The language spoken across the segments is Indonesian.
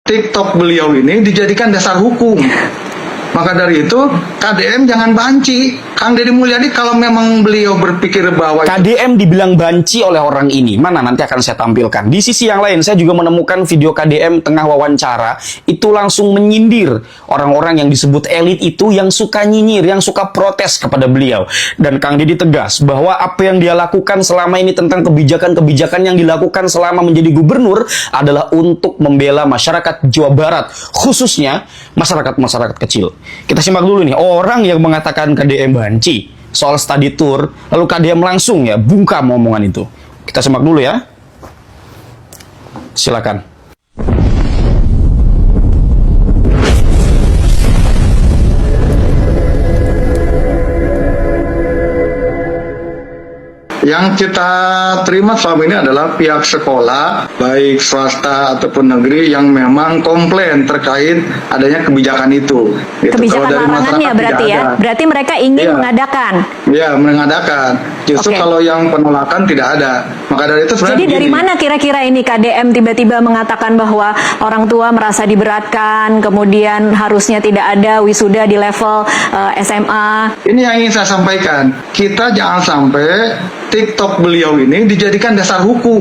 TikTok beliau ini dijadikan dasar hukum. Maka dari itu, KDM jangan banci. Kang Deddy Mulyadi kalau memang beliau berpikir bahwa KDM dibilang banci oleh orang ini. Mana nanti akan saya tampilkan. Di sisi yang lain, saya juga menemukan video KDM tengah wawancara. Itu langsung menyindir orang-orang yang disebut elit itu yang suka nyinyir, yang suka protes kepada beliau. Dan Kang Deddy tegas bahwa apa yang dia lakukan selama ini tentang kebijakan-kebijakan yang dilakukan selama menjadi gubernur adalah untuk membela masyarakat Jawa Barat. Khususnya masyarakat-masyarakat kecil. Kita simak dulu nih, orang yang mengatakan KDM banci soal study tour, lalu KDM langsung ya bungkam omongan itu. Kita simak dulu ya. Silakan. yang kita terima selama ini adalah pihak sekolah, baik swasta ataupun negeri, yang memang komplain terkait adanya kebijakan itu. Gitu. Kebijakan larangannya berarti ya? Ada. Berarti mereka ingin mengadakan? Ya, mengadakan. Justru kalau yang penolakan tidak ada. Maka dari itu jadi dari mana kira-kira ini KDM tiba-tiba mengatakan bahwa orang tua merasa diberatkan, kemudian harusnya tidak ada wisuda di level SMA? Ini yang ingin saya sampaikan. Kita jangan sampai TikTok beliau ini dijadikan dasar hukum.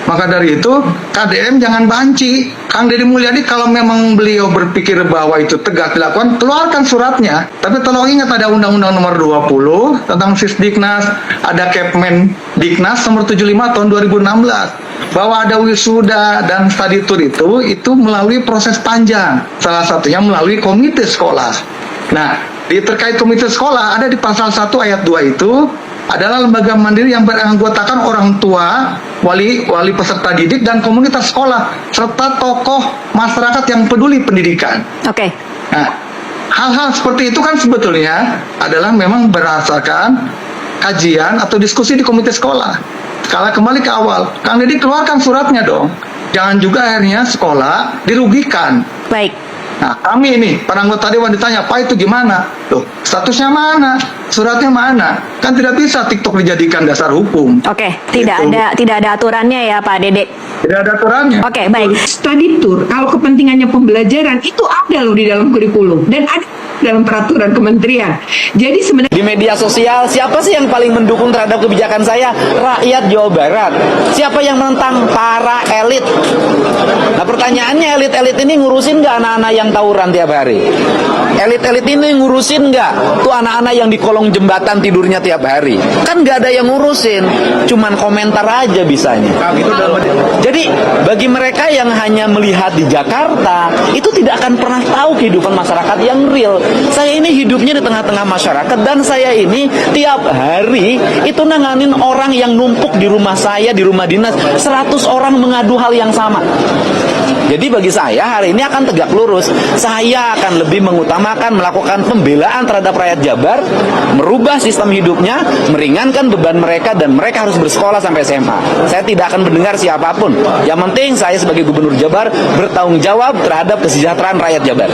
Maka dari itu, KDM jangan banci. Kang Deddy Mulyadi kalau memang beliau berpikir bahwa itu tegak dilakukan, keluarkan suratnya. Tapi tolong ingat, ada Undang-Undang nomor 20 tentang Sisdiknas, ada Kepmen Diknas nomor 75 tahun 2016. Bahwa ada wisuda dan study tour itu melalui proses panjang. Salah satunya melalui komite sekolah. Nah, terkait komite sekolah, ada di pasal 1 ayat 2 itu, adalah lembaga mandiri yang beranggotakan orang tua, wali peserta didik, dan komunitas sekolah, serta tokoh masyarakat yang peduli pendidikan. Oke. Nah, hal-hal seperti itu kan sebetulnya adalah memang berdasarkan kajian atau diskusi di komite sekolah. Kalau kembali ke awal, Kang Deddy keluarkan suratnya dong. Jangan juga akhirnya sekolah dirugikan. Baik. Nah, kami ini, para anggota dewan ditanya, Pak itu gimana? Loh, statusnya mana? Suratnya mana? Kan tidak bisa TikTok dijadikan dasar hukum. Oke, tidak ada aturannya ya Pak Dede? Tidak ada aturannya. Oke, baik. Study tour, kalau kepentingannya pembelajaran, itu ada loh di dalam kurikulum. Dan ada dalam peraturan kementerian. Jadi sebenarnya di media sosial, siapa sih yang paling mendukung terhadap kebijakan saya? Rakyat Jawa Barat. Siapa yang menentang? Para elit. Nah, pertanyaannya, elit-elit ini ngurusin nggak anak-anak yang tawuran tiap hari? Elit-elit ini ngurusin nggak tuh anak-anak yang di kolong jembatan tidurnya tiap hari? Kan nggak ada yang ngurusin, cuman komentar aja bisanya. Jadi bagi mereka yang hanya melihat di Jakarta, itu tidak akan pernah tahu kehidupan masyarakat yang real. Saya ini hidupnya di tengah-tengah masyarakat, dan saya ini tiap hari itu nanganin orang yang numpuk di rumah saya, di rumah dinas. 100 orang mengadu hal yang sama. Jadi bagi saya hari ini akan tegak lurus. Saya akan lebih mengutamakan melakukan pembelaan terhadap rakyat Jabar, merubah sistem hidupnya, meringankan beban mereka, dan mereka harus bersekolah sampai SMA. Saya tidak akan mendengar siapapun. Yang penting saya sebagai Gubernur Jabar bertanggung jawab terhadap kesejahteraan rakyat Jabar.